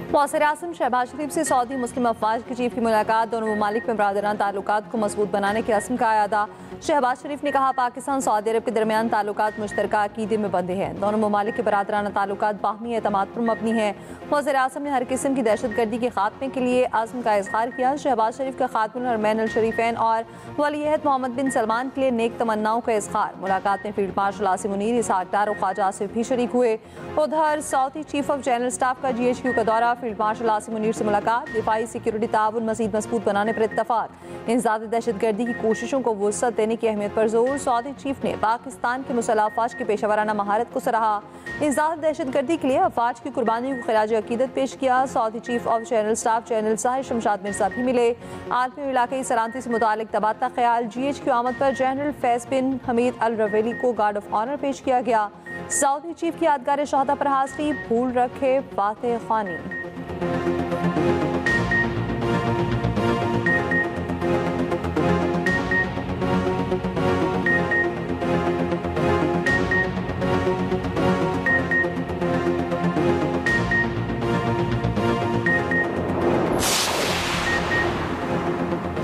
वज़ीर आज़म शहबाज शरीफ से सऊदी मुस्लिम अफवाज के चीफ की मुलाकात। दोनों ममालिक में बरादराना ताल्लुकात को मजबूत बनाने के अज़्म का अदा। शहबाज शरीफ ने कहा, पाकिस्तान सऊदी अरब के दरमियान ताल्लुकात मुश्तरका अकीदे में बंधे हैं। दोनों ममालिक के बरादराना ताल्लुकात बाहमी एतमाद पर मबनी हैं। वज़ीर आज़म ने हर किस्म की दहशतगर्दी के खात्मे के लिए अज़्म का इज़हार किया। शहबाज शरीफ का खातमुल हरमैन अल शरीफैन और वलीअहद मोहम्मद बिन सलमान के लिए नेक तमन्नाओं का इज़हार। मुलाकात में फील्ड मार्शल आसिम मुनीर, इसहाक डार और ख्वाजा आसिफ भी शरीक हुए। उधर Saudi chief of general staff का GHQ का दौरा। फील्ड मार्शल आसिम मुनीर से मुलाकात। दिफाई सिक्योरिटी ताउन मज़ीद मजबूत बनाने पर इत्तफाक। इंसदाद दहशतगर्दी की कोशिशों को वुसअत देने की अहमियत पर जोर। सऊदी चीफ ने पाकिस्तान के मुसल्लह अफवाज की पेशावराना महारत को सराहा। इंसदाद दहशतगर्दी के लिए अफवाज की कुर्बानी को खिराज अकीदत पेश किया। Saudi chief of general staff general Sahir Shamshad Mirza भी मिले। आलमी और इलाकई सलामती से मुतालिक तबादला ख्याल। GHQ आमद पर जनरल फैज बिन हमीद अल रवेली को गार्ड ऑफ ऑनर पेश किया गया। सऊदी चीफ की यादगार शहदा पर हाजिरी। भूल रखे फातेह खानी।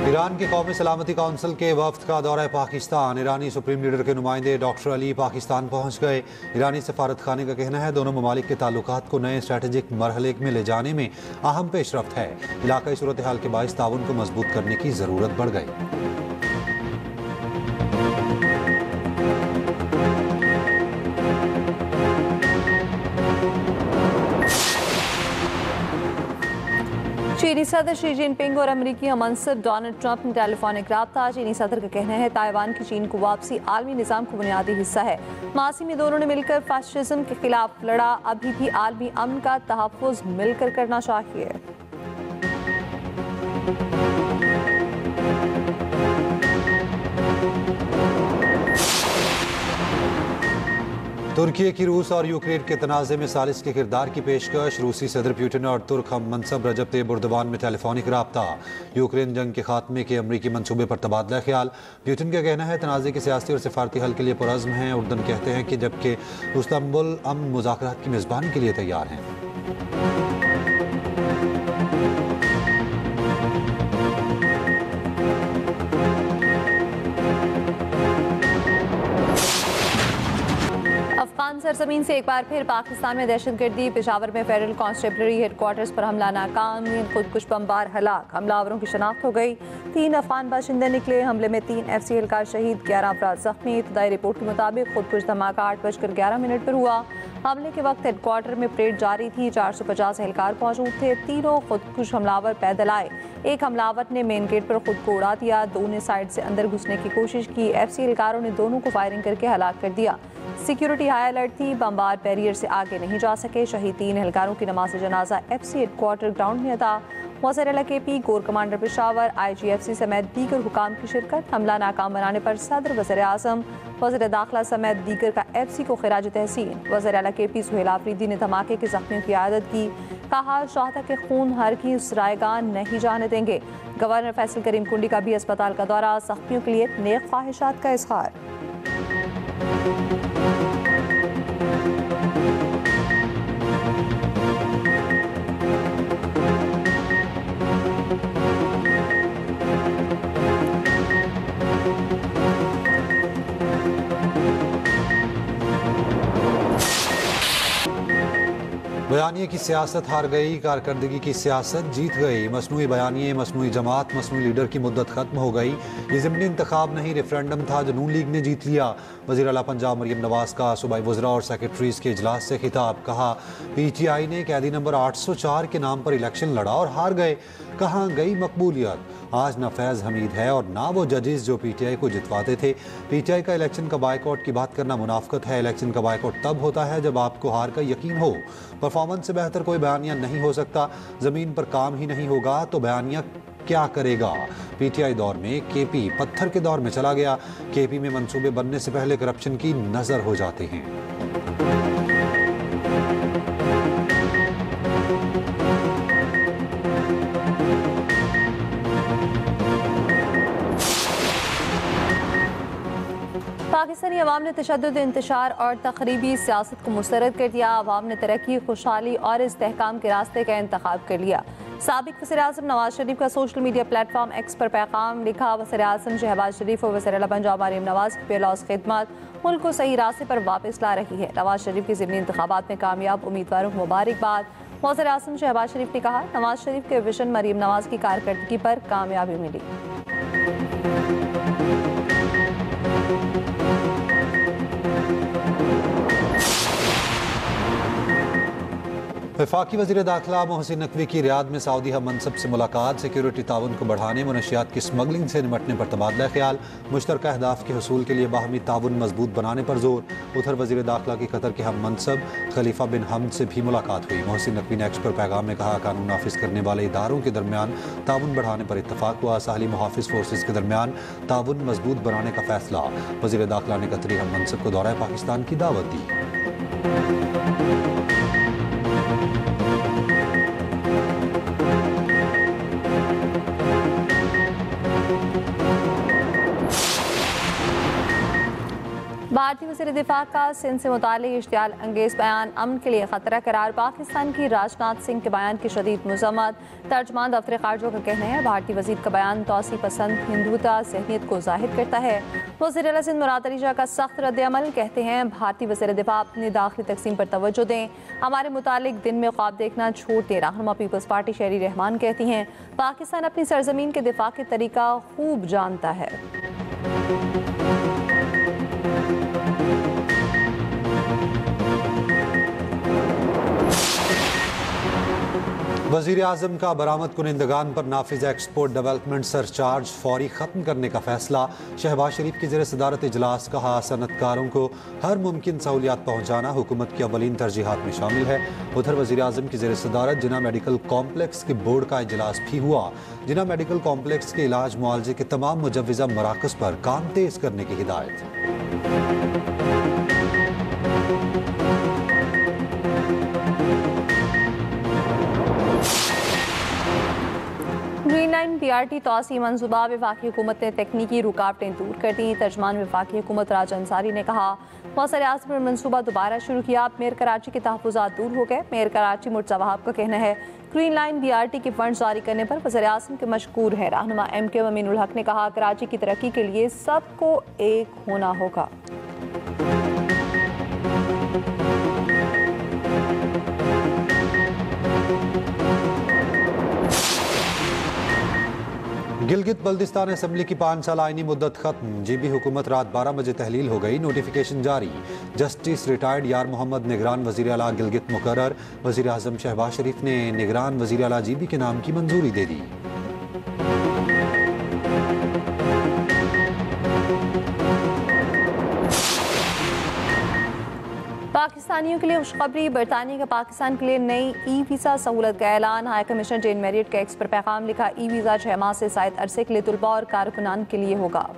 ईरान के कौमी सलामती काउंसिल के वफ्द का दौरा पाकिस्तान। ईरानी सुप्रीम लीडर के नुमाइंदे डॉक्टर अली पाकिस्तान पहुंच गए। ईरानी सफारत खाने का कहना है, दोनों ममालिक के ताल्लुकात को नए स्ट्रेटेजिक मरहले में ले जाने में अहम पेशरफ्त है। इलाकाई सूरत हाल के बाइस ताउन को मजबूत करने की ज़रूरत बढ़ गई। चीनी सदर शी जिनपिंग और अमरीकी हममंसब डोनाल्ड ट्रंप ने टेलीफोनिक रब्ता। चीनी सदर का कहना है, ताइवान की चीन को वापसी आलमी निज़ाम का बुनियादी हिस्सा है। मासी में दोनों ने मिलकर फाशिज्म के खिलाफ लड़ा। अभी भी आलमी अमन का तहफ़्फ़ुज़ मिलकर करना चाहिए। तुर्की की रूस और यूक्रेन के तनाज़े में सालिस के किरदार की पेशकश। रूसी सदर पुतिन और तुर्क हम मनसब रजब तैयब एर्दोगान में टेलीफोनिक रब्ता। यूक्रेन जंग के खात्मे के अमरीकी मनसूबे पर तबादला ख्याल। पुतिन का कहना है, तनाज़े के सियासी और सिफारती हल के लिए पुरज़्म हैं। उर्दन कहते हैं कि जबकि इस्तांबुल अमन मुज़ाकरात की मेज़बानी के लिए तैयार हैं। अफगान सरजमीन से एक बार फिर पाकिस्तान में दहशतगर्दी। पेशावर में फेडरल कांस्टेबलरी हेडक्वार्टर्स पर हमला नाकाम। खुदकुश बमबार हलाक। हमलावरों की शनाख्त हो गई। 3 अफगान बाशिंदे निकले। हमले में 3 FC एहलकार शहीद, 11 अफराद जख्मी। इब्तदाई रिपोर्ट के मुताबिक खुदकुश धमाका 8:11 पर हुआ। हमले के वक्त हेडक्वार्टर में परेड जारी थी। 450 एहलकार मौजूद थे। तीनों खुदकुश हमलावर पैदल आए। एक हमलावर ने मेन गेट पर खुद को उड़ा दिया। 2 ने साइड से अंदर घुसने की कोशिश की। FC एहलकारों ने दोनों को फायरिंग करके हलाक कर दिया। सिक्योरिटी हाई अलर्ट थी। बमबार बैरियर से आगे नहीं जा सके। शहीद 3 एहलकारों की नमाज जनाजा FC हेडक्वार्टर ग्राउंड में अदा। वज़ीर आला KP, core commander Peshawar, IGFC समेत दीगर हुकाम की शिरकत। हमला नाकाम बनाने पर सदर, वज़ीर आज़म, वज़ीर दाखिला समेत दीगर का FC को खिराज तहसीन। वज़ीर आला KP सुहेल आफरीदी ने धमाके के जख्मियों की आदत की। कहा, शहदा के खून हर की सरायगाह नहीं जाने देंगे। गवर्नर फैसल करीम कुंडी का भी अस्पताल का दौरा। जख्मियों के लिए नेक ख्वाहिशात का इज़हार। बयानिए की सियासत हार गई, कारकर्दगी की सियासत जीत गई। मसनूई बयानिए, मसनूई जमात, मसनूई लीडर की मुद्दत खत्म हो गई। ये ज़िमनी इंतखाब नहीं, रेफरेंडम था जो नून लीग ने जीत लिया। वज़ीर आला पंजाब मरियम नवाज का सूबाई वज़रा और सेक्रेटरीज के इजलास से खिताब। कहा, PTI ने कैदी नंबर 804 के नाम पर इलेक्शन लड़ा और हार गए। कहाँ गई मकबूलियत? आज ना फैज़ हमीद है और ना वो जजेस जो PTI को जितवाते थे। PTI का इलेक्शन का बायकॉट की बात करना मुनाफकत है। इलेक्शन का बायकॉट तब होता है जब आपको हार का यकीन हो। परफॉर्मेंस से बेहतर कोई बयानिया नहीं हो सकता। ज़मीन पर काम ही नहीं होगा तो बयानिया क्या करेगा? PTI दौर में KP पत्थर के दौर में चला गया। KP में मंसूबे बनने से पहले करप्शन की नज़र हो जाते हैं। पाकिस्तानी अवाम ने तशद्दुद, इंतशार और तखरीबी सियासत को मुस्तरद कर दिया। अवाम ने तरक्की, खुशहाली और इस्तेहकाम के रास्ते का इंतखाब कर लिया। साबिक वज़ीर-ए-आज़म नवाज शरीफ का सोशल मीडिया प्लेटफॉर्म एक्स पर पैगाम लिखा। वज़ीर-ए-आज़म शहबाज शरीफ और वज़ीर आला पंजाब मरीम नवाज की बेलौस खिदमत मुल्क को सही रास्ते पर वापस ला रही है। नवाज शरीफ की ज़िमनी इंतखाबात में कामयाब उम्मीदवारों को मुबारकबाद। वज़ीर-ए-आज़म शहबाज शरीफ ने कहा, नवाज शरीफ के विजन मरीम नवाज की कारकर्दगी पर कामयाबी मिली। वफाकी वज़ीर दाखिला मोहसिन नकवी की रियाद में सऊदी हम मनसब से मुलाकात। सिक्योरिटी ताउन को बढ़ाने, मनशियात की स्मगलिंग से निपटने पर तबादला ख्याल। मुश्तरका अहदाफ के हसूल के लिए बाहमी ताउन मजबूत बनाने पर जोर। उधर वज़ीर दाखिला की कतर के हम मनसब खलीफा बिन हमद से भी मुलाकात हुई। मोहसिन नकवी ने एक्स पर पैगाम में कहा, कानून नाफिज करने वाले इदारों के दरमियान ताउन बढ़ाने पर इत्तफाक हुआ। साहली मुहाफिज फोर्सेज के दरमियान ताउन मजबूत बनाने का फैसला। वज़ीर दाखिला ने कतरी हम मनसब को दौरा पाकिस्तान की दावत दी। भारतीय वज़ीर दिफा का सिंध से मुताल्लिक़ इश्तियाल अंगेज़ बयान अमन के लिए ख़तरा करार। पाकिस्तान की राजनाथ सिंह के बयान की शदीद मज़म्मत। तर्जमान दफ्तर ख़ारजा का कहना है, भारतीय वज़ीर का बयान तौसी पसंद हिंदुता ज़हनियत को ज़ाहिर करता है। वज़ीर आला सिंध मुराद अली शाह का सख्त रद्द-ए-अमल। कहते हैं, भारतीय वज़ीर दिफा अपनी दाखिली तकसीम पर तवज्जो दें, हमारे मुतालिक दिन में ख्वाब देखना छोड़ दें। रहनुमा पीपल्स पार्टी शहरी रहमान कहती हैं, पाकिस्तान अपनी सरजमीन के दिफा के तरीका खूब जानता है। वज़ीर आज़म का बरामद कुनिंदगान पर नाफिज एक्सपोर्ट डेवलपमेंट सरचार्ज फौरी ख़त्म करने का फैसला। शहबाज शरीफ की ज़ेर सदारत इजलास। कहा, सनतकारों को हर मुमकिन सहूलियात पहुँचाना हुकूमत की अवलीन तरजीहात में शामिल है। उधर वज़ीर आज़म की ज़ेर सदारत जिना मेडिकल कॉम्प्लेक्स के बोर्ड का इजलास भी हुआ। जिना मेडिकल कॉम्प्लेक्स के इलाज मुआवजे के तमाम मुजव्वज़ा मराकज़ पर काम तेज़ करने की हिदायत। ग्रीन लाइन PRT तोसी मनसूबा। वफाकी हुकूमत ने तकनीकी रुकावटें दूर कर दी। तर्जमान वफाकी हुकूमत राज अंसारी ने कहा, वज़ीर-ए-आज़म ने मनसूबा दोबारा शुरू किया। मेयर कराची के तहफ़्फ़ुज़ात दूर हो गए। मेयर कराची मुर्तज़ा वहाब का कहना है, ग्रीन लाइन BRT के फंड जारी करने पर वज़ीर-ए-आज़म के मशकूर हैं। रहनुमा MK अमीनुल हक ने कहा, कराची की तरक्की के लिए सबको एक होना होगा। गिलगित बल्दिस्तान असम्बली की 5 साल आइनी मुद्दत खत्म। GB हुकूमत रात 12 बजे तहलील हो गई। नोटिफिकेशन जारी। जस्टिस रिटायर्ड यार मोहम्मद निगरान वज़ीर आला गिलगित मुकर्रर। वज़ीर आज़म शहबाज शरीफ ने निगरान वज़ीर आला GB के नाम की मंजूरी दे दी। पाकिस्तानियों के लिए खुशखबरी। बरतानिया का पाकिस्तान के लिए नई ई-वीज़ा सहूलत का ऐलान। हाई कमिश्नर जेन मैरियट के एक्स पर पैगाम लिखा, ई-वीज़ा 6 माह से ज़ायद अरसे के लिए तुलबा और कारकुनान के लिए होगा।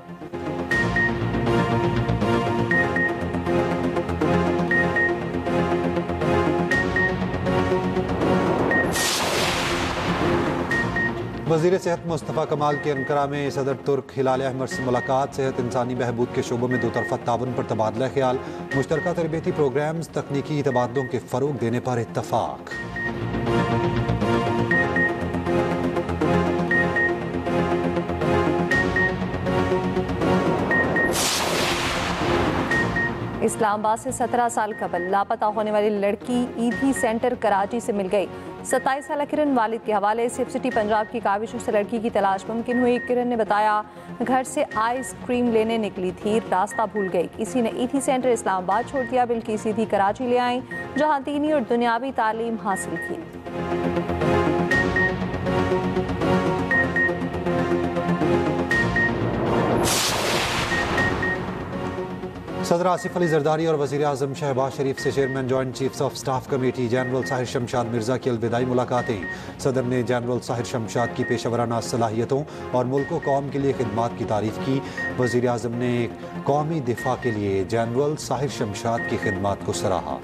वज़ीर सेहत मुस्तफ़ा कमाल की अंकारा में सदर तुर्क हिलाल अहमद से मुलाकात। सेहत इंसानी बहबूद के शोबों में दो तरफ़ा ताउन पर तबादला ख्याल। मुश्तरका तरबेती प्रोग्राम्स तकनीकी तबादलों के फ़रोग देने पर इत्तफ़ाक। इस्लामाबाद से 17 साल कबल लापता होने वाली लड़की ईदी सेंटर कराची से मिल गई। 27 साल किरण वालिद के हवाले से सिटी पंजाब की काविशों से लड़की की तलाश मुमकिन हुई। किरण ने बताया, घर से आइसक्रीम लेने निकली थी, रास्ता भूल गई। किसी ने ईदी सेंटर इस्लामाबाद छोड़ दिया, बल्कि सीधी कराची ले आई, जहां दीनी और दुनियावी तालीम हासिल की। सदर आसिफ अली जरदारी और वज़ीर आज़म शहबाज शरीफ से chairman joint chiefs of staff committee general Sahir Shamshad Mirza की अलविदाई मुलाकातें। सदर ने जनरल साहिर शमशाद की पेशेवराना सलाहियतों और मुल्क व कौम के लिए खिदमात की तारीफ़ की। वज़ीर आज़म ने कौमी दिफा के लिए जनरल साहिर शमशाद की खिदमात को सराहा।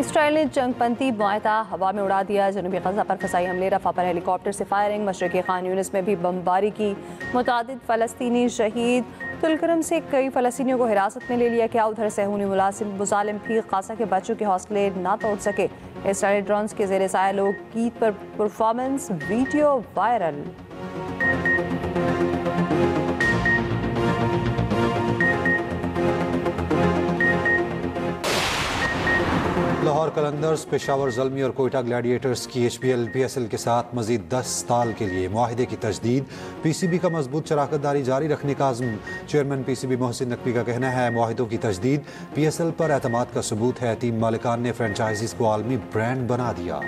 इस इसराइल ने जंगपंथी मुआहदा हवा में उड़ा दिया। जनूबी गजा पर फसाई हमले, रफा पर हेलीकॉप्टर से फायरिंग, मशरक़ी खान यूनिस में भी बमबारी की। मुतादिद फ़लस्तीनी शहीद, तुलकरम से कई फ़लस्तीनियों को हिरासत में ले लिया गया। उधर सहूनी मुजालिम भी गाज़ा के बच्चों के हौसले ना तोड़ सके। इसराइली ड्रोन्स के ज़ेर साया लोग गीत पर performance, video viral. Lahore Qalandars, Peshawar Zalmi और कोयटा ग्लैडिएटर्स की HPL PSL के साथ मजीद 10 साल के लिए मुआहिदे की तजदीद। PCB का मजबूत शराकतदारी जारी रखने का आज़म। चेयरमैन PCB मोहसिन नकवी का कहना है, मुआहिदों की तजदीद PSL पर एतमाद का सबूत है। टीम मालिकान ने फ्रेंचाइजीज को आलमी ब्रांड बना दिया।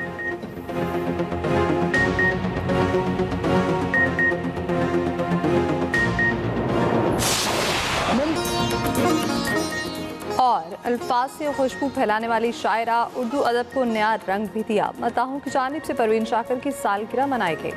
और अल्फाज से खुशबू फैलाने वाली शायरा, उर्दू अदब को नया रंग भी दिया। मताहों की जानिब से परवीन शाकिर की सालगिरह मनाई गई।